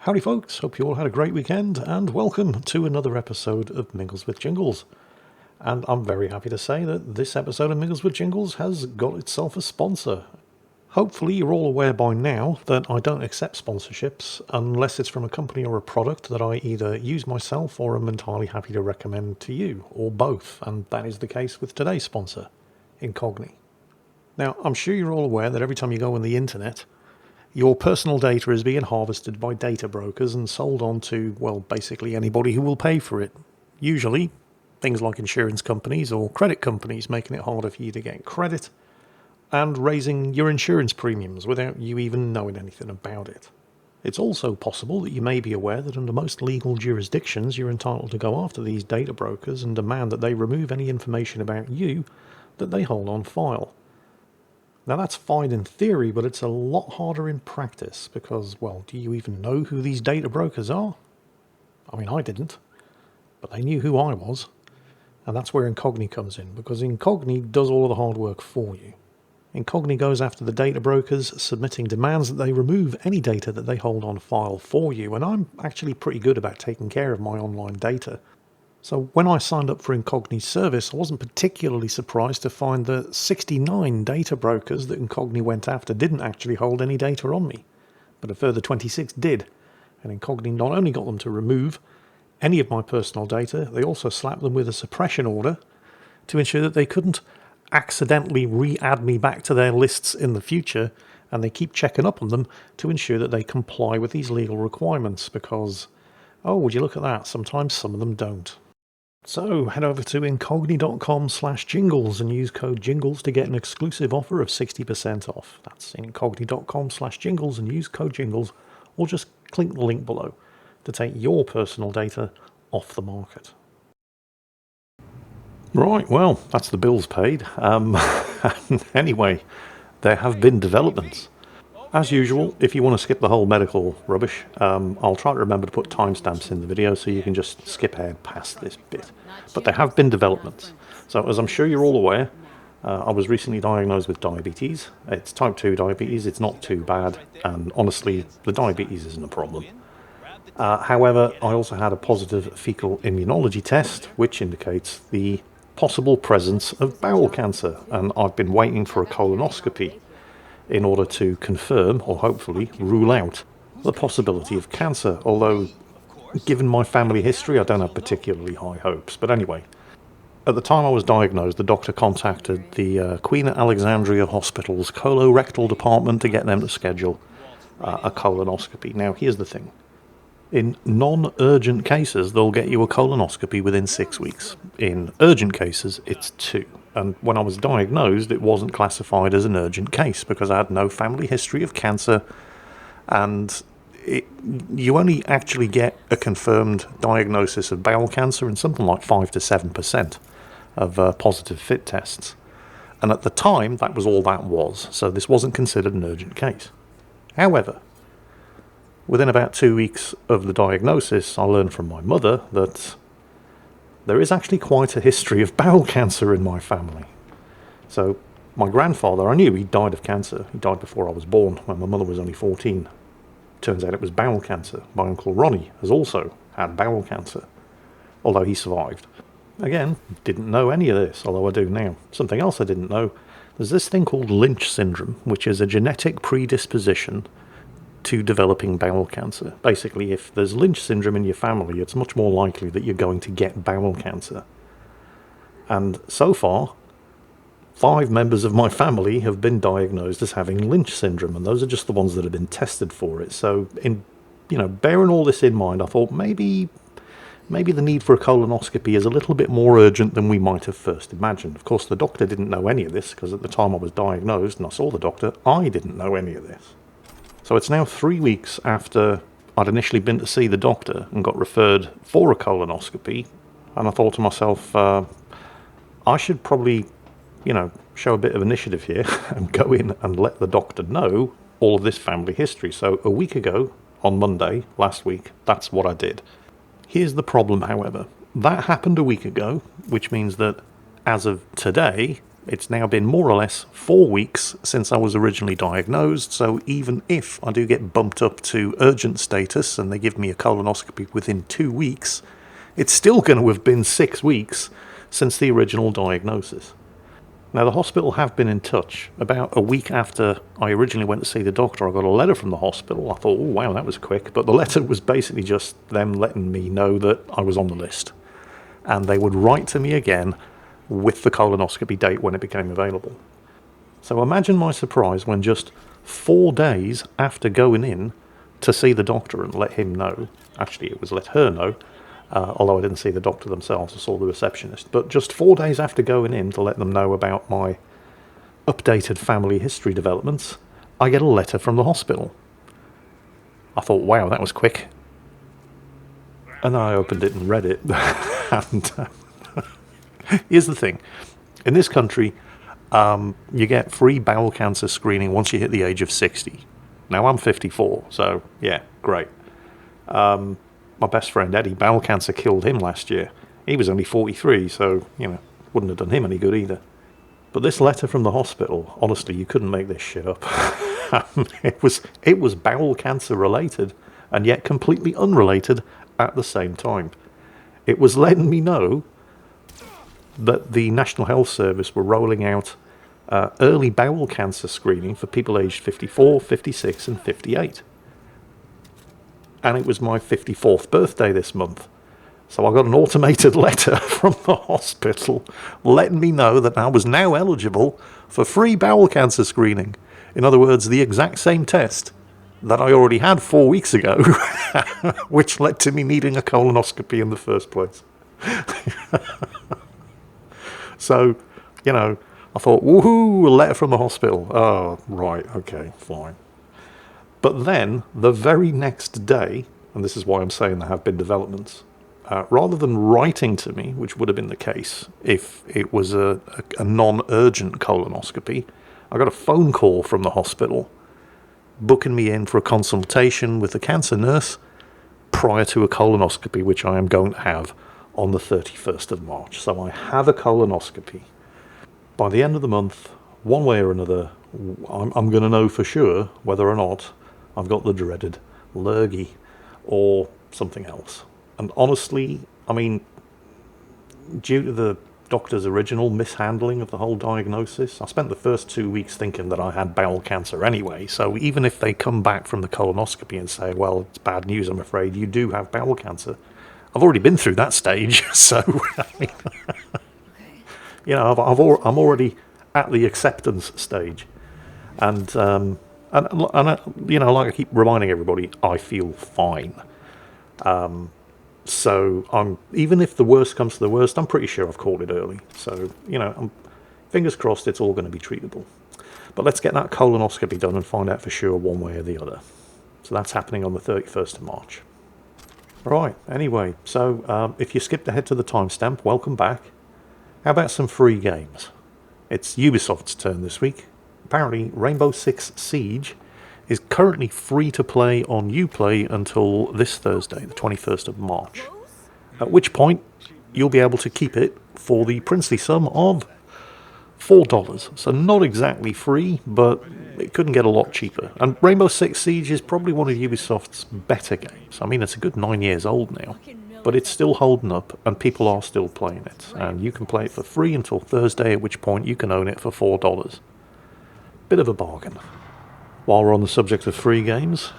Howdy folks, hope you all had a great weekend and welcome to another episode of Mingles with Jingles. And I'm very happy to say that this episode of Mingles with Jingles has got itself a sponsor. Hopefully you're all aware by now that I don't accept sponsorships unless it's from a company or a product that I either use myself or am entirely happy to recommend to you, or both, and that is the case with today's sponsor, Incogni. Now, I'm sure you're all aware that every time you go on the internet, your personal data is being harvested by data brokers and sold on to, well, basically anybody who will pay for it. Usually, things like insurance companies or credit companies, making it harder for you to get credit and raising your insurance premiums without you even knowing anything about it. It's also possible that you may be aware that under most legal jurisdictions, you're entitled to go after these data brokers and demand that they remove any information about you that they hold on file. Now that's fine in theory, but it's a lot harder in practice because, well, do you even know who these data brokers are? I mean, I didn't, but they knew who I was. And that's where Incogni comes in, because Incogni does all of the hard work for you. Incogni goes after the data brokers, submitting demands that they remove any data that they hold on file for you, and I'm actually pretty good about taking care of my online data. So when I signed up for Incogni's service, I wasn't particularly surprised to find that 69 data brokers that Incogni went after didn't actually hold any data on me, but a further 26 did. And Incogni not only got them to remove any of my personal data, they also slapped them with a suppression order to ensure that they couldn't accidentally re-add me back to their lists in the future, and they keep checking up on them to ensure that they comply with these legal requirements because, oh, would you look at that, sometimes some of them don't. So head over to incogni.com/jingles and use code JINGLES to get an exclusive offer of 60% off. That's incogni.com/jingles and use code JINGLES, or just click the link below to take your personal data off the market. Right, well, that's the bills paid. Anyway, there have been developments. As usual, if you want to skip the whole medical rubbish, I'll try to remember to put timestamps in the video so you can just skip ahead past this bit. But there have been developments. So as I'm sure you're all aware, I was recently diagnosed with diabetes. It's type 2 diabetes, it's not too bad, and honestly, the diabetes isn't a problem. However, I also had a positive fecal immunology test, which indicates the possible presence of bowel cancer, and I've been waiting for a colonoscopy in order to confirm, or hopefully rule out, the possibility of cancer, although given my family history I don't have particularly high hopes. But anyway, at the time I was diagnosed, the doctor contacted the Queen Alexandria Hospital's colorectal department to get them to schedule a colonoscopy. Now here's the thing. In non-urgent cases, they'll get you a colonoscopy within 6 weeks. In urgent cases, it's 2. And when I was diagnosed, it wasn't classified as an urgent case because I had no family history of cancer, and you only actually get a confirmed diagnosis of bowel cancer in something like 5 to 7% of positive fit tests. And at the time, that was all that was, so this wasn't considered an urgent case. However, within about 2 weeks of the diagnosis, I learned from my mother that there is actually quite a history of bowel cancer in my family. So my grandfather, I knew he died of cancer. He died before I was born, when my mother was only 14. Turns out it was bowel cancer. My uncle Ronnie has also had bowel cancer, although he survived. Again, didn't know any of this, although I do now. Something else I didn't know, there's this thing called Lynch syndrome, which is a genetic predisposition to developing bowel cancer. Basically, if there's Lynch syndrome in your family, it's much more likely that you're going to get bowel cancer. And so far, 5 members of my family have been diagnosed as having Lynch syndrome, and those are just the ones that have been tested for it. So, bearing all this in mind, I thought maybe the need for a colonoscopy is a little bit more urgent than we might have first imagined. Of course, the doctor didn't know any of this, because at the time I was diagnosed and I saw the doctor, I didn't know any of this. So it's now 3 weeks after I'd initially been to see the doctor and got referred for a colonoscopy, and I thought to myself, I should probably, show a bit of initiative here and go in and let the doctor know all of this family history. So a week ago, on Monday, last week, that's what I did. Here's the problem, however. That happened a week ago, which means that as of today, it's now been more or less 4 weeks since I was originally diagnosed, so even if I do get bumped up to urgent status and they give me a colonoscopy within 2 weeks, it's still going to have been 6 weeks since the original diagnosis. Now, the hospital have been in touch. About a week after I originally went to see the doctor, I got a letter from the hospital. I thought, oh wow, that was quick. But the letter was basically just them letting me know that I was on the list. And they would write to me again with the colonoscopy date when it became available. So imagine my surprise when just 4 days after going in to see the doctor and let him know, actually it was let her know, although I didn't see the doctor themselves, I saw the receptionist, but just 4 days after going in to let them know about my updated family history developments, I get a letter from the hospital. I thought, wow, that was quick. And then I opened it and read it. And here's the thing. In this country, you get free bowel cancer screening once you hit the age of 60. Now, I'm 54, so yeah, great. My best friend Eddie, bowel cancer killed him last year. He was only 43, so, wouldn't have done him any good either. But this letter from the hospital, honestly, you couldn't make this shit up. It was bowel cancer related, and yet completely unrelated at the same time. It was letting me know that the National Health Service were rolling out early bowel cancer screening for people aged 54, 56 and 58. And it was my 54th birthday this month. So I got an automated letter from the hospital letting me know that I was now eligible for free bowel cancer screening. In other words, the exact same test that I already had 4 weeks ago, which led to me needing a colonoscopy in the first place. So, I thought, woohoo, a letter from the hospital. Oh, right, okay, fine. But then, the very next day, and this is why I'm saying there have been developments, rather than writing to me, which would have been the case if it was a non-urgent colonoscopy, I got a phone call from the hospital booking me in for a consultation with the cancer nurse prior to a colonoscopy, which I am going to have on the 31st of March. So I have a colonoscopy. By the end of the month, one way or another, I'm going to know for sure whether or not I've got the dreaded lurgy or something else. And honestly, due to the doctor's original mishandling of the whole diagnosis, I spent the first 2 weeks thinking that I had bowel cancer anyway. So even if they come back from the colonoscopy and say, well, it's bad news, I'm afraid, you do have bowel cancer, I've already been through that stage. So, I'm already at the acceptance stage. And like I keep reminding everybody, I feel fine. So even if the worst comes to the worst, I'm pretty sure I've caught it early. So, I'm fingers crossed it's all going to be treatable. But let's get that colonoscopy done and find out for sure one way or the other. So that's happening on the 31st of March. Right, anyway, so if you skipped ahead to the timestamp, welcome back. How about some free games? It's Ubisoft's turn this week. Apparently, Rainbow Six Siege is currently free to play on Uplay until this Thursday, the 21st of March. At which point, you'll be able to keep it for the princely sum of $4. So not exactly free, but it couldn't get a lot cheaper. And Rainbow Six Siege is probably one of Ubisoft's better games. It's a good 9 years old now, but it's still holding up and people are still playing it. And you can play it for free until Thursday, at which point you can own it for $4. Bit of a bargain. While we're on the subject of free games,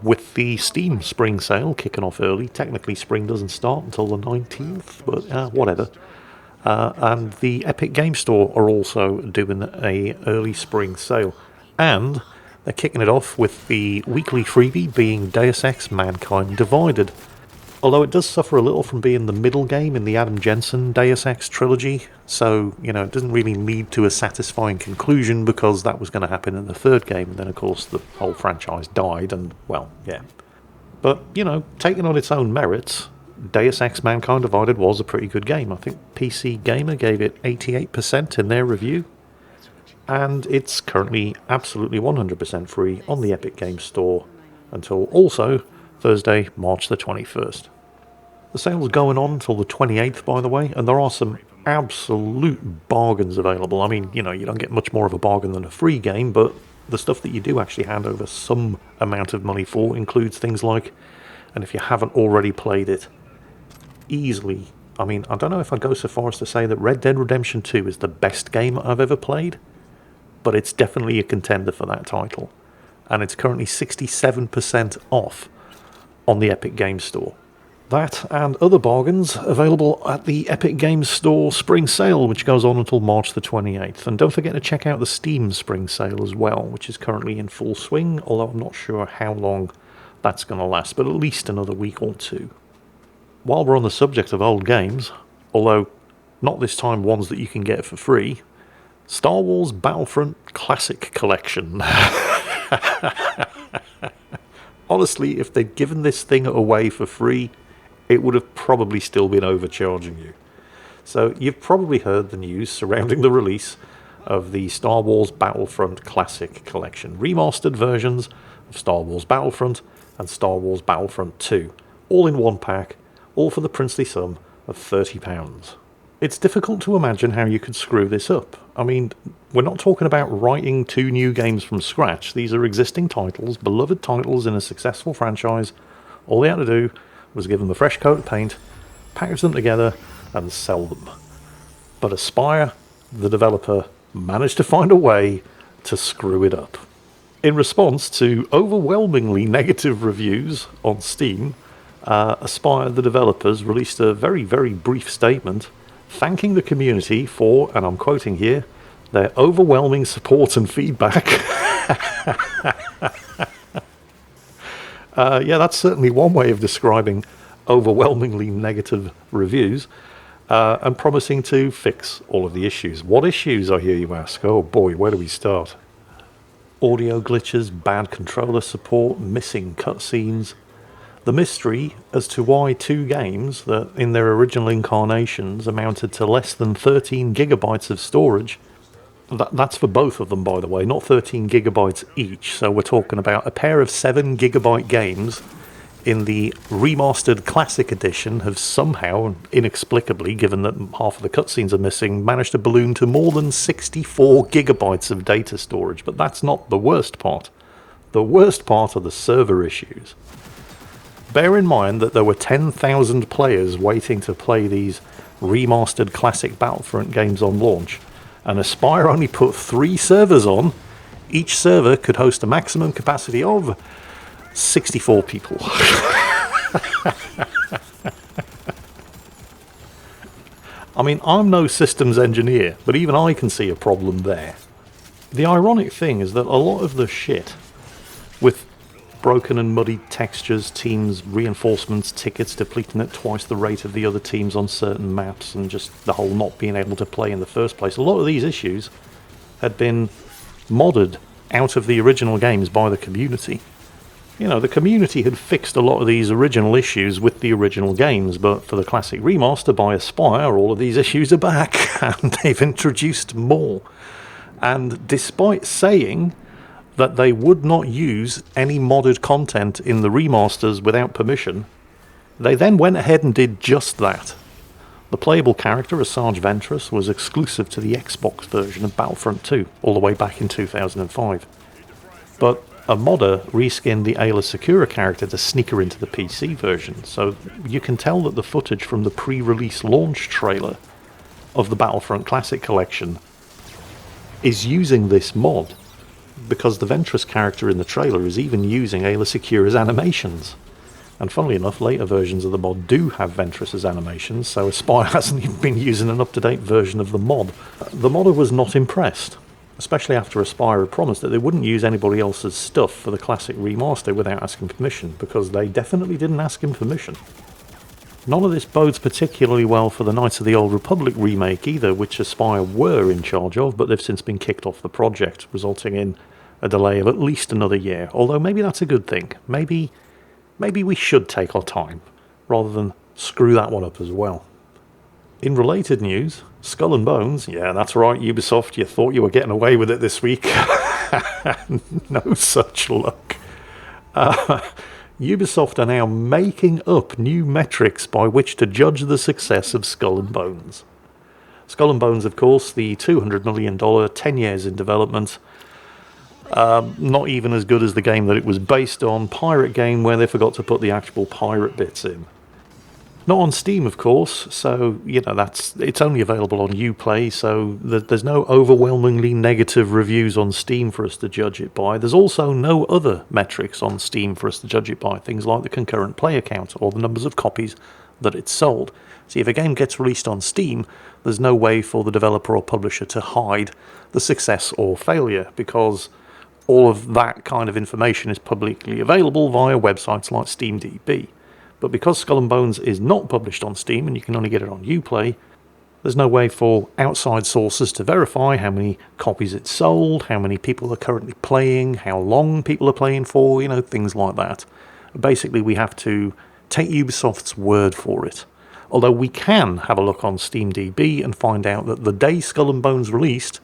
with the Steam Spring Sale kicking off early, technically spring doesn't start until the 19th, but whatever. And the Epic Game Store are also doing a early spring sale. And they're kicking it off with the weekly freebie being Deus Ex Mankind Divided. Although it does suffer a little from being the middle game in the Adam Jensen Deus Ex trilogy, so, it doesn't really lead to a satisfying conclusion because that was going to happen in the third game, and then, of course, the whole franchise died, and, well, yeah. But, taking on its own merits, Deus Ex Mankind Divided was a pretty good game. I think PC Gamer gave it 88% in their review, and it's currently absolutely 100% free on the Epic Games Store until also Thursday, March the 21st. The sale's going on until the 28th, by the way, and there are some absolute bargains available. I mean, you know, you don't get much more of a bargain than a free game, but the stuff that you do actually hand over some amount of money for includes things like, and if you haven't already played it, easily, I mean, I don't know if I'd go so far as to say that Red Dead Redemption 2 is the best game I've ever played, but it's definitely a contender for that title. And it's currently 67% off on the Epic Games Store. That and other bargains available at the Epic Games Store Spring Sale, which goes on until March the 28th. And don't forget to check out the Steam Spring Sale as well, which is currently in full swing, although I'm not sure how long that's going to last, but at least another week or two. While we're on the subject of old games, although not this time ones that you can get for free, Star Wars Battlefront Classic Collection. Honestly, if they'd given this thing away for free, it would have probably still been overcharging you. So you've probably heard the news surrounding the release of the Star Wars Battlefront Classic Collection. Remastered versions of Star Wars Battlefront and Star Wars Battlefront 2, all in one pack, all for the princely sum of £30. It's difficult to imagine how you could screw this up. I mean, we're not talking about writing 2 new games from scratch. These are existing titles, beloved titles in a successful franchise. All they had to do was give them a fresh coat of paint, package them together, and sell them. But Aspyr, the developer, managed to find a way to screw it up. In response to overwhelmingly negative reviews on Steam, Aspyr, the developers, released a very, very brief statement thanking the community for, and I'm quoting here, their overwhelming support and feedback. Yeah, that's certainly one way of describing overwhelmingly negative reviews, and promising to fix all of the issues. What issues, I hear you ask? Oh boy, where do we start? Audio glitches, bad controller support, missing cutscenes. The mystery as to why 2 games that in their original incarnations amounted to less than 13 gigabytes of storage, that's for both of them, by the way, not 13 gigabytes each, so we're talking about a pair of 7 gigabyte games in the remastered Classic Edition have somehow, inexplicably, given that half of the cutscenes are missing, managed to balloon to more than 64 gigabytes of data storage. But that's not the worst part. The worst part are the server issues. Bear in mind that there were 10,000 players waiting to play these remastered classic Battlefront games on launch, and Aspyr only put 3 servers on. Each server could host a maximum capacity of 64 people. I mean, I'm no systems engineer, but even I can see a problem there. The ironic thing is that a lot of the shit with broken and muddy textures, teams, reinforcements, tickets depleting at twice the rate of the other teams on certain maps, and just the whole not being able to play in the first place. A lot of these issues had been modded out of the original games by the community. You know, the community had fixed a lot of these original issues with the original games, but for the classic remaster by Aspyr, all of these issues are back, and they've introduced more. And despite saying that they would not use any modded content in the remasters without permission, they then went ahead and did just that. The playable character, Asajj Ventress, was exclusive to the Xbox version of Battlefront 2, all the way back in 2005. But a modder reskinned the Ayla Secura character to sneak her into the PC version, so you can tell that the footage from the pre-release launch trailer of the Battlefront Classic Collection is using this mod, because the Ventress character in the trailer is even using Ayla Secura's animations. And funnily enough, later versions of the mod do have Ventress's animations, so Aspyr hasn't even been using an up-to-date version of the mod. The modder was not impressed, especially after Aspyr had promised that they wouldn't use anybody else's stuff for the classic remaster without asking permission, because they definitely didn't ask him permission. None of this bodes particularly well for the Knights of the Old Republic remake either, which Aspyr were in charge of, but they've since been kicked off the project, resulting in a delay of at least another year. Although maybe that's a good thing. Maybe we should take our time, rather than screw that one up as well. In related news, Skull and Bones, yeah, that's right, Ubisoft, you thought you were getting away with it this week. No such luck. Ubisoft are now making up new metrics by which to judge the success of Skull and Bones. Skull and Bones, of course, the $200 million, 10 years in development. Not even as good as the game that it was based on, pirate game where they forgot to put the actual pirate bits in. Not on Steam, of course, so, you know, it's only available on Uplay, so there's no overwhelmingly negative reviews on Steam for us to judge it by. There's also no other metrics on Steam for us to judge it by, things like the concurrent player count or the numbers of copies that it's sold. See, if a game gets released on Steam, there's no way for the developer or publisher to hide the success or failure, because all of that kind of information is publicly available via websites like SteamDB. But because Skull and Bones is not published on Steam and you can only get it on Uplay, there's no way for outside sources to verify how many copies it's sold, how many people are currently playing, how long people are playing for, you know, things like that. Basically, we have to take Ubisoft's word for it. Although we can have a look on SteamDB and find out that the day Skull and Bones released,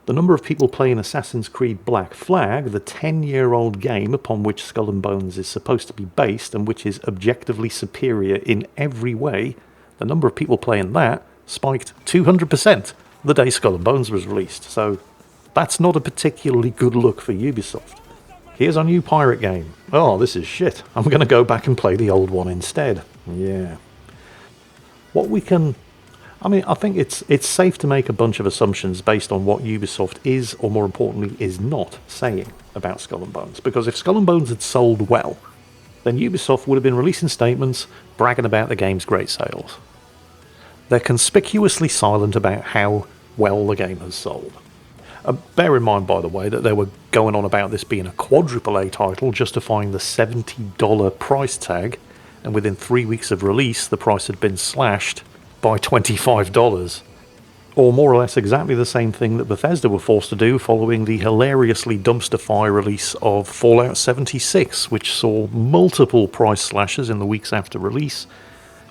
the number of people playing Assassin's Creed Black Flag, the 10-year-old game upon which Skull and Bones is supposed to be based and which is objectively superior in every way, the number of people playing that spiked 200% the day Skull and Bones was released. So that's not a particularly good look for Ubisoft. Here's our new pirate game. Oh, this is shit. I'm going to go back and play the old one instead. Yeah. What we can... I think it's safe to make a bunch of assumptions based on what Ubisoft is, or more importantly, is not saying about Skull and Bones. Because if Skull and Bones had sold well, then Ubisoft would have been releasing statements bragging about the game's great sales. They're conspicuously silent about how well the game has sold. Bear in mind, by the way, that they were going on about this being a quadruple A title, justifying the $70 price tag, and within 3 weeks of release, the price had been slashed by $25, or more or less exactly the same thing that Bethesda were forced to do following the hilariously dumpster fire release of Fallout 76, which saw multiple price slashes in the weeks after release,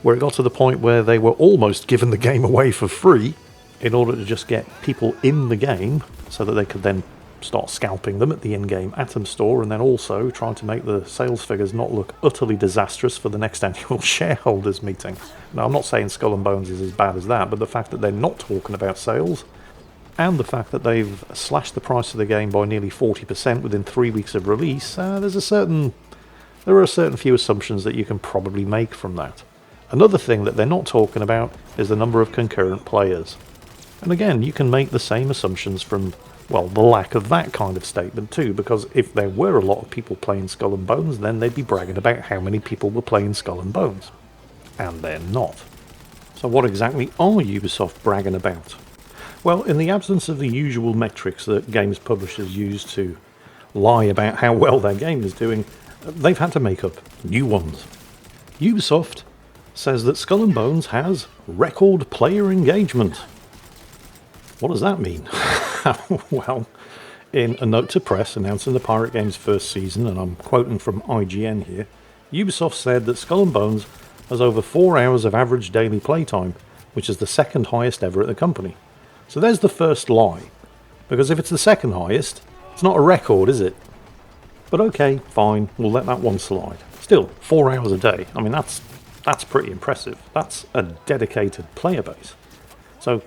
where it got to the point where they were almost giving the game away for free in order to just get people in the game so that they could then start scalping them at the in-game Atom store, and then also trying to make the sales figures not look utterly disastrous for the next annual shareholders meeting. Now, I'm not saying Skull and Bones is as bad as that, but the fact that they're not talking about sales, and the fact that they've slashed the price of the game by nearly 40% within 3 weeks of release, there are a certain few assumptions that you can probably make from that. Another thing that they're not talking about is the number of concurrent players. And again, you can make the same assumptions from, well, the lack of that kind of statement too, because if there were a lot of people playing Skull and Bones, then they'd be bragging about how many people were playing Skull and Bones. And they're not. So what exactly are Ubisoft bragging about? Well, in the absence of the usual metrics that games publishers use to lie about how well their game is doing, they've had to make up new ones. Ubisoft says that Skull and Bones has record player engagement. What does that mean? Well, in a note to press announcing the Pirate Game's first season, and I'm quoting from IGN here, Ubisoft said that Skull and Bones has over 4 hours of average daily playtime, which is the second highest ever at the company. So there's the first lie, because if it's the second highest, it's not a record, is it? But okay, fine, we'll let that one slide. Still, 4 hours a day, I mean that's pretty impressive. That's a dedicated player base. So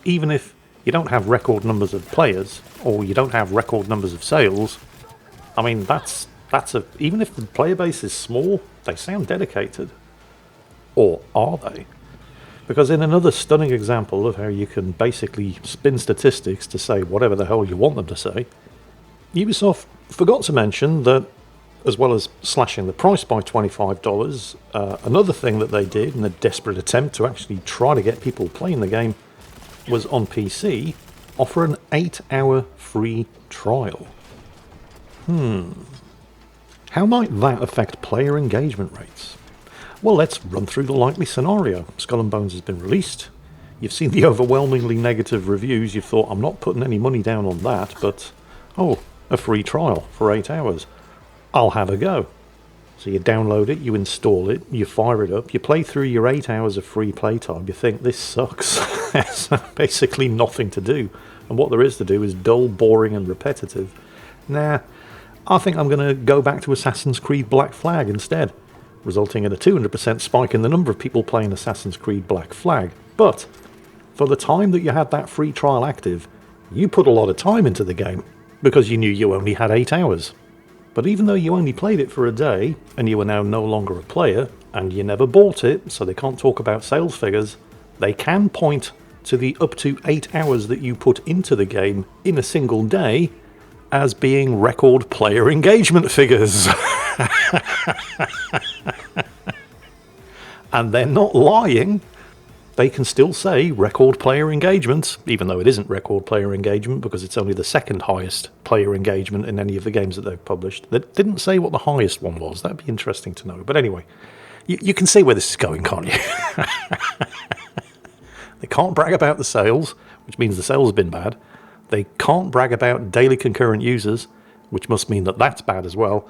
even if you don't have record numbers of players, or you don't have record numbers of sales, I mean, even if the player base is small, they sound dedicated. Or are they? Because in another stunning example of how you can basically spin statistics to say whatever the hell you want them to say, Ubisoft forgot to mention that, as well as slashing the price by $25, another thing that they did in a desperate attempt to actually try to get people playing the game was on PC, offer an 8-hour free trial. How might that affect player engagement rates? Well, let's run through the likely scenario. Skull and Bones has been released. You've seen the overwhelmingly negative reviews. You've thought, I'm not putting any money down on that, but, oh, a free trial for 8 hours. I'll have a go. So you download it, you install it, you fire it up, you play through your 8 hours of free playtime, you think, this sucks. There's basically nothing to do. And what there is to do is dull, boring and repetitive. Nah, I think I'm going to go back to Assassin's Creed Black Flag instead, resulting in a 200% spike in the number of people playing Assassin's Creed Black Flag. But For the time that you had that free trial active, you put a lot of time into the game, because you knew you only had 8 hours. But even though you only played it for a day, and you are now no longer a player, and you never bought it, so they can't talk about sales figures, they can point to the up to 8 hours that you put into the game in a single day as being record player engagement figures. And they're not lying. They can still say record player engagement, even though it isn't record player engagement because it's only the second highest player engagement in any of the games that they've published. They didn't say what the highest one was. That'd be interesting to know. But anyway, you can see where this is going, can't you? They can't brag about the sales, which means the sales have been bad. They can't brag about daily concurrent users, which must mean that that's bad as well.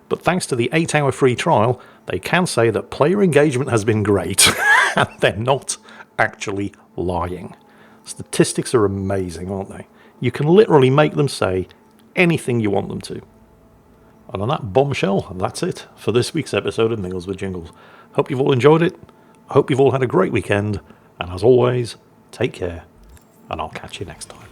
But thanks to the 8-hour free trial, they can say that player engagement has been great. And they're not actually lying. Statistics are amazing, aren't they? You can literally make them say anything you want them to. And on that bombshell, that's it for this week's episode of Mingles with Jingles. Hope you've all enjoyed it. I hope you've all had a great weekend. And as always, take care. And I'll catch you next time.